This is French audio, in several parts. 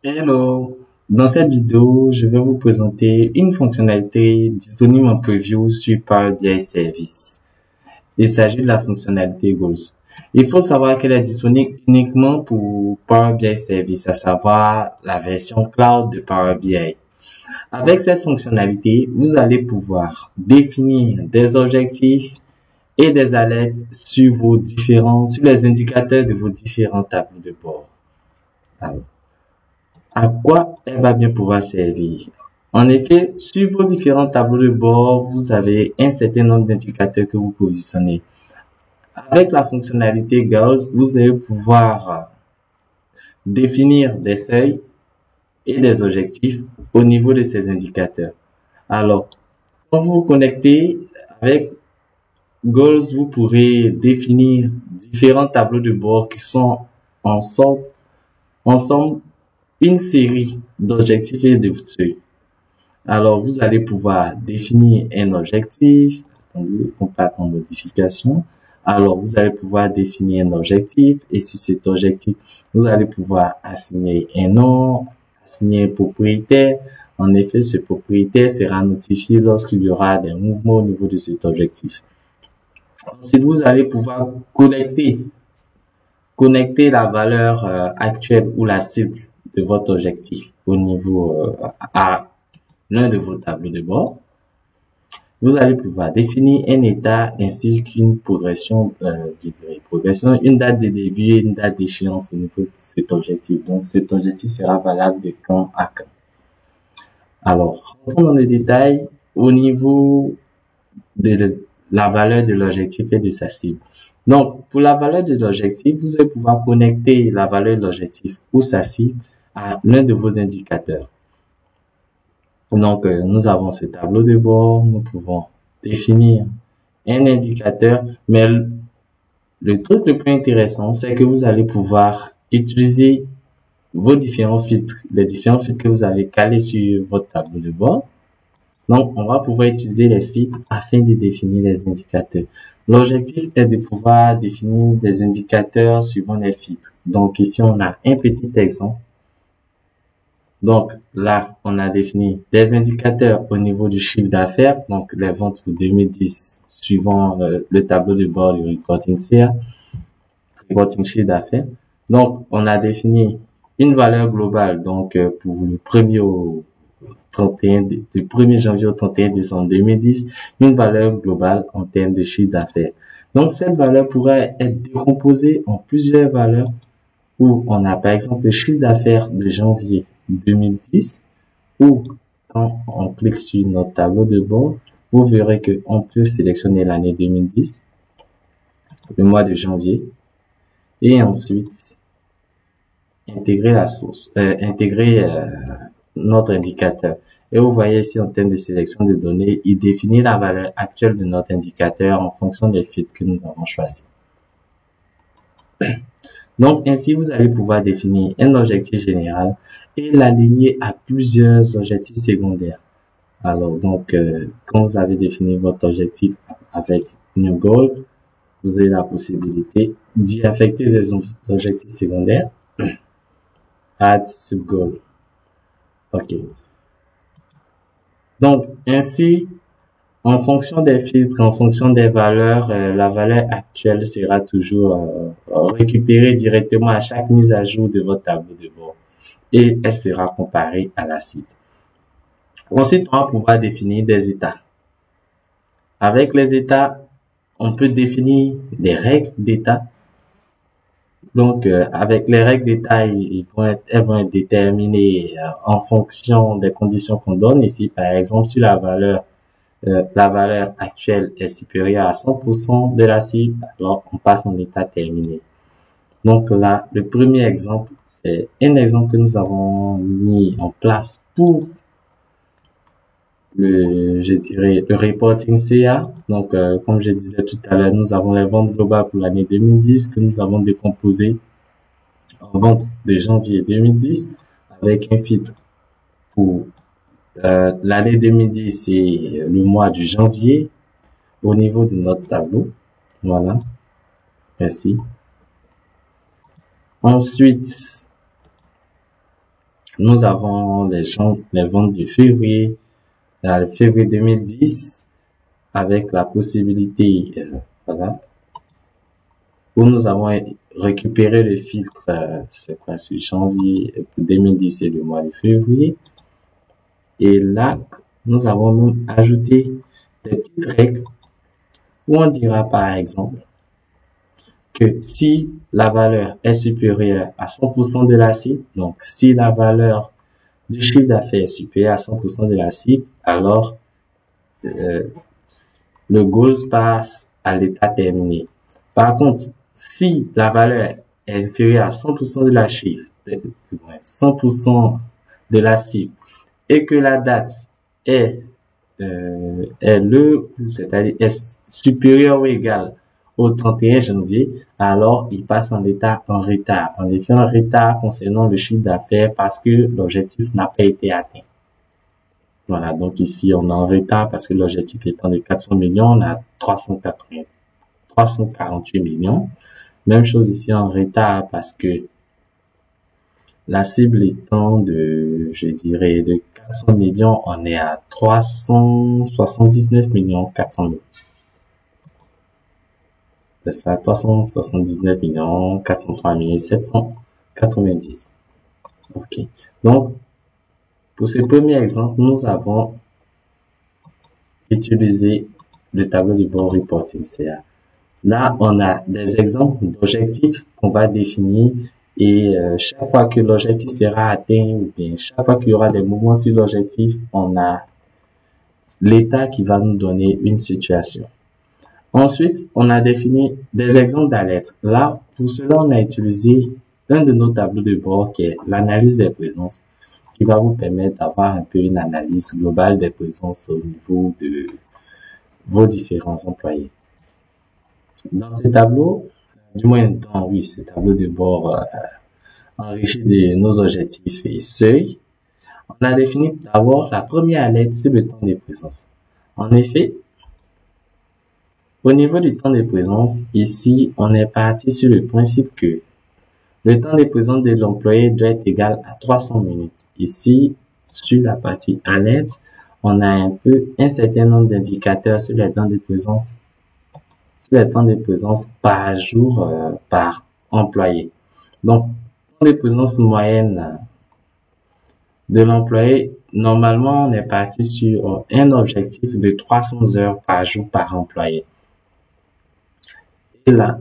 Hello, dans cette vidéo, je vais vous présenter une fonctionnalité disponible en preview sur Power BI Service. Il s'agit de la fonctionnalité Goals. Il faut savoir qu'elle est disponible uniquement pour Power BI Service, à savoir la version cloud de Power BI. Avec cette fonctionnalité, vous allez pouvoir définir des objectifs et des alertes sur les indicateurs de vos différents tableaux de bord. Alors, à quoi elle va bien pouvoir servir? En effet, sur vos différents tableaux de bord, vous avez un certain nombre d'indicateurs que vous positionnez. Avec la fonctionnalité Gauss, vous allez pouvoir définir des seuils et des objectifs au niveau de ces indicateurs. Alors, quand vous vous connectez avec Goals, vous pourrez définir différents tableaux de bord qui sont ensemble une série d'objectifs et de seuils. Alors, vous allez pouvoir définir un objectif. Attendez, on part en modification. Alors, vous allez pouvoir définir un objectif et sur cet objectif, vous allez pouvoir assigner un nom, assigner un propriétaire. En effet, ce propriétaire sera notifié lorsqu'il y aura des mouvements au niveau de cet objectif. Ensuite, vous allez pouvoir connecter la valeur actuelle ou la cible de votre objectif au niveau à l'un de vos tableaux de bord. Vous allez pouvoir définir un état ainsi qu'une progression, une date de début et une date d'échéance au niveau de cet objectif. Donc, cet objectif sera valable de quand à quand. Alors, rentrons dans le détail au niveau de la valeur de l'objectif et de sa cible. Donc, pour la valeur de l'objectif, vous allez pouvoir connecter la valeur de l'objectif ou sa cible à l'un de vos indicateurs. Donc, nous avons ce tableau de bord, nous pouvons définir un indicateur, mais le truc le plus intéressant, c'est que vous allez pouvoir utiliser vos différents filtres, les différents filtres que vous avez calés sur votre tableau de bord. Donc, on va pouvoir utiliser les filtres afin de définir les indicateurs. L'objectif est de pouvoir définir des indicateurs suivant les filtres. Donc, ici, on a un petit exemple. Donc, là, on a défini des indicateurs au niveau du chiffre d'affaires, donc les ventes pour 2010, suivant le tableau de bord du reporting CA, reporting chiffre d'affaires. Donc, on a défini une valeur globale, donc pour le 1er janvier au 31 décembre 2010, une valeur globale en termes de chiffre d'affaires. Donc, cette valeur pourrait être décomposée en plusieurs valeurs où on a par exemple le chiffre d'affaires de janvier 2010 ou quand on clique sur notre tableau de bord, vous verrez qu'on peut sélectionner l'année 2010, le mois de janvier et ensuite intégrer la source, notre indicateur. Et vous voyez ici en termes de sélection de données, il définit la valeur actuelle de notre indicateur en fonction des filtres que nous avons choisis. Donc, ainsi, vous allez pouvoir définir un objectif général et l'aligner à plusieurs objectifs secondaires. Alors, donc, quand vous avez défini votre objectif avec New Goal, vous avez la possibilité d'y affecter des objectifs secondaires. Add Subgoal. OK. Donc, ainsi, en fonction des filtres, en fonction des valeurs, la valeur actuelle sera toujours récupérée directement à chaque mise à jour de votre tableau de bord et elle sera comparée à la cible. Ensuite, on va pouvoir définir des états. Avec les états, on peut définir des règles d'état. Donc, avec les règles d'état, elles vont être déterminées en fonction des conditions qu'on donne. Ici, par exemple, si la valeur actuelle est supérieure à 100% de la cible, alors on passe en état terminé. Donc là, le premier exemple, c'est un exemple que nous avons mis en place pour le reporting CA. Donc, comme je disais tout à l'heure, nous avons les ventes globales pour l'année 2010 que nous avons décomposées en vente de janvier 2010 avec un filtre pour l'année 2010 et le mois de janvier au niveau de notre tableau. Voilà. Ainsi. Ensuite, Nous avons les ventes de février, février 2010, avec la possibilité, voilà, où nous avons récupéré le filtre, c'est quoi, sur janvier 2010 et le mois de février. Et là, nous avons même ajouté des petites règles où on dira par exemple que si la valeur est supérieure à 100% de la cible, donc si la valeur du chiffre d'affaires est supérieure à 100% de la cible, alors euh, le goal passe à l'état terminé. Par contre, si la valeur est inférieure à 100% de la chiffre, 100% de la cible, et que la date est c'est-à-dire est supérieure ou égale au 31 janvier, alors il passe en retard. En effet, en retard concernant le chiffre d'affaires parce que l'objectif n'a pas été atteint. Voilà, donc ici, on est en retard parce que l'objectif étant de 400 millions, on a 348 millions. Même chose ici en retard parce que la cible étant de, je dirais, de 400 millions, on est à 379 millions 400 000. C'est ça, 379 millions 403 790. Ok. Donc, pour ce premier exemple, nous avons utilisé le tableau de bord reporting CA. Là, on a des exemples d'objectifs qu'on va définir et chaque fois que l'objectif sera atteint ou bien chaque fois qu'il y aura des mouvements sur l'objectif, on a l'état qui va nous donner une situation. Ensuite, on a défini des exemples d'alerte. Là, pour cela, on a utilisé un de nos tableaux de bord qui est l'analyse des présences, qui va vous permettre d'avoir un peu une analyse globale des présences au niveau de vos différents employés. Dans ce tableau, du moins ce tableau de bord enrichi de nos objectifs et seuils, on a défini d'abord la première alerte sur le temps de présence. En effet, au niveau du temps de présence, ici, on est parti sur le principe que le temps de présence de l'employé doit être égal à 300 minutes. Ici, sur la partie alerte, on a un certain nombre d'indicateurs sur les temps de présence, par jour, par employé. Donc, temps de présence moyenne de l'employé, normalement, on est parti sur un objectif de 300 heures par jour par employé. Et là,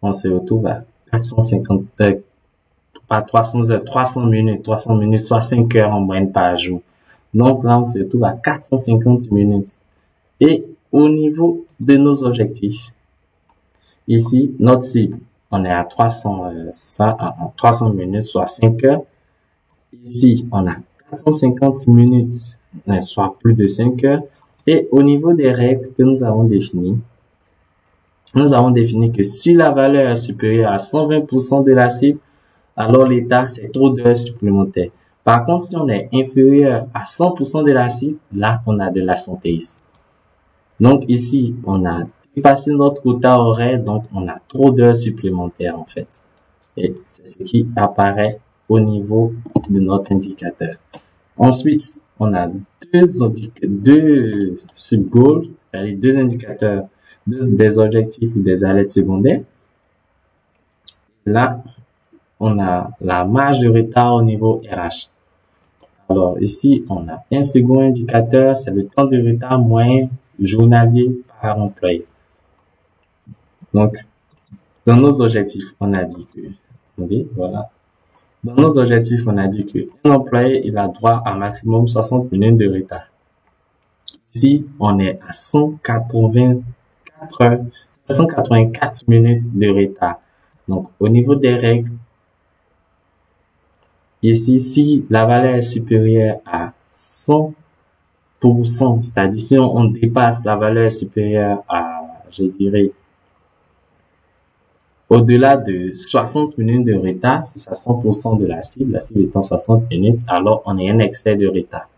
on se retrouve à 450, pas 300 heures, 300 minutes, soit 5 heures en moyenne par jour. Donc là, on se retrouve à 450 minutes. Et au niveau de nos objectifs, ici, notre cible, on est à 300 minutes, soit 5 heures. Ici, on a 450 minutes, soit plus de 5 heures. Et au niveau des règles que nous avons définies, que si la valeur est supérieure à 120% de la cible, alors l'état, c'est trop d'heures supplémentaires. Par contre, si on est inférieur à 100% de la cible, là, on a de l'absentéisme. Donc ici, on a dépassé notre quota horaire, donc on a trop d'heures supplémentaires en fait. Et c'est ce qui apparaît au niveau de notre indicateur. Ensuite, on a deux sub-goals, c'est-à-dire deux indicateurs des objectifs ou des alertes secondaires. Là, on a la marge de retard au niveau RH. Alors ici, on a un second indicateur, c'est le temps de retard moyen journalier par employé. Donc, dans nos objectifs, on a dit que, voilà. Dans nos objectifs, on a dit que un employé, il a droit à maximum 60 minutes de retard. Ici, on est à 184 minutes de retard. Donc, au niveau des règles, ici, si la valeur est supérieure à 100%, c'est-à-dire si on dépasse la valeur supérieure à, je dirais, au-delà de 60 minutes de retard, c'est à 100% de la cible étant 60 minutes, alors on est un excès de retard.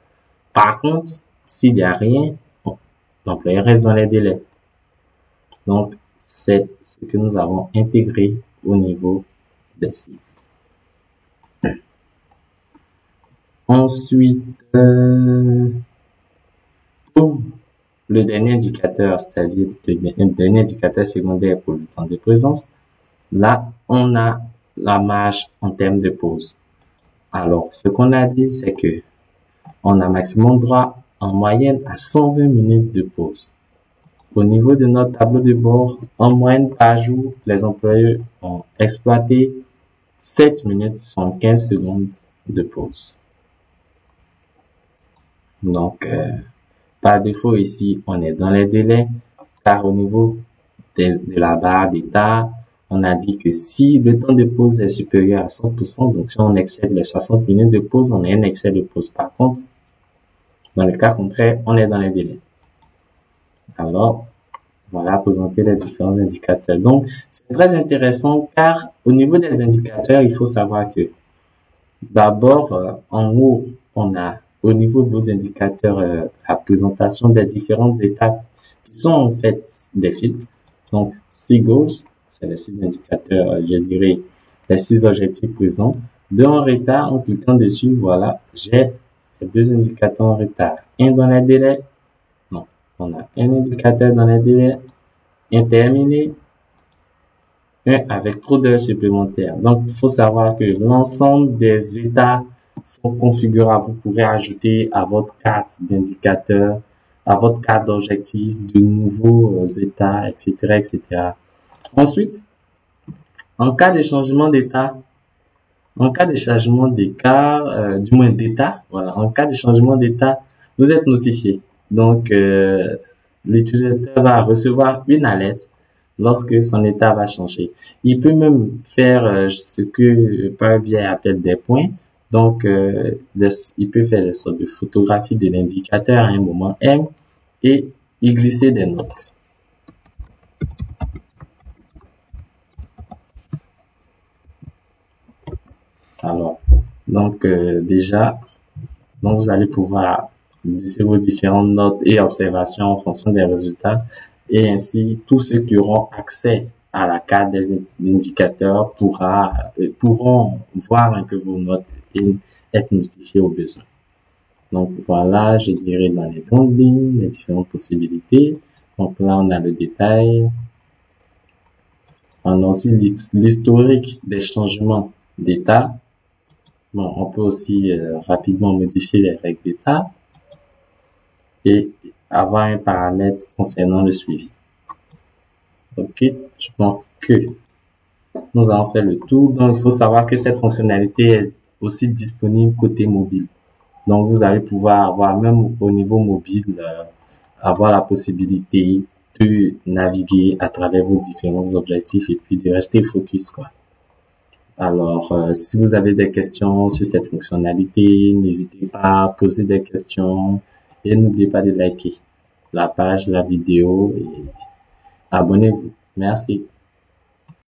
Par contre, s'il n'y a rien, l'employé reste dans les délais. Donc, c'est ce que nous avons intégré au niveau des cibles. Ensuite, pour le dernier indicateur, c'est-à-dire le dernier indicateur secondaire pour le temps de présence, là, on a la marge en termes de pause. Alors, ce qu'on a dit, c'est que on a maximum droit en moyenne à 120 minutes de pause. Au niveau de notre tableau de bord, en moyenne par jour, les employés ont exploité 7 minutes 75 secondes de pause. Donc, par défaut ici, on est dans les délais, car au niveau de la barre d'état, on a dit que si le temps de pause est supérieur à 100%, donc si on excède les 60 minutes de pause, on a un excès de pause. Par contre, dans le cas contraire, on est dans les délais. Alors, voilà, présenter les différents indicateurs. Donc, c'est très intéressant car au niveau des indicateurs, il faut savoir que d'abord, en haut, on a au niveau de vos indicateurs la présentation des différentes étapes qui sont en fait des filtres. Donc, 6 goals, c'est les 6 indicateurs, je dirais, les 6 objectifs présents. 2 en retard, en cliquant dessus, voilà, j'ai 2 indicateurs en retard. Un dans les délais. Non, on a un indicateur dans les délais interminé, un avec trop d'heures supplémentaires. Donc, il faut savoir que l'ensemble des états sont configurables. Vous pourrez ajouter à votre carte d'indicateurs, à votre carte d'objectifs, de nouveaux états, etc., etc. Ensuite, en cas de changement d'état, en cas de changement d'écart, du moins d'état, voilà, en cas de changement d'état, vous êtes notifié. Donc, l'utilisateur va recevoir une alerte lorsque son état va changer. Il peut même faire ce que Power BI appelle des points. Donc, il peut faire des sortes de photographies de l'indicateur à un moment M et y glisser des notes. Alors, donc déjà, donc vous allez pouvoir glisser vos différentes notes et observations en fonction des résultats et ainsi tous ceux qui auront accès à la carte des indicateurs pourront voir un peu vos notes et être notifiés au besoin. Donc voilà, je dirais dans les grandes lignes, les différentes possibilités. Donc là, on a le détail. On a aussi l'historique des changements d'état. Bon, on peut aussi rapidement modifier les règles d'état et avoir un paramètre concernant le suivi. Ok, je pense que nous avons fait le tour. Donc, il faut savoir que cette fonctionnalité est aussi disponible côté mobile. Donc, vous allez pouvoir avoir, même au niveau mobile, avoir la possibilité de naviguer à travers vos différents objectifs et puis de rester focus, quoi. Alors, si vous avez des questions sur cette fonctionnalité, n'hésitez pas à poser des questions et n'oubliez pas de liker la page, la vidéo et abonnez-vous. Merci.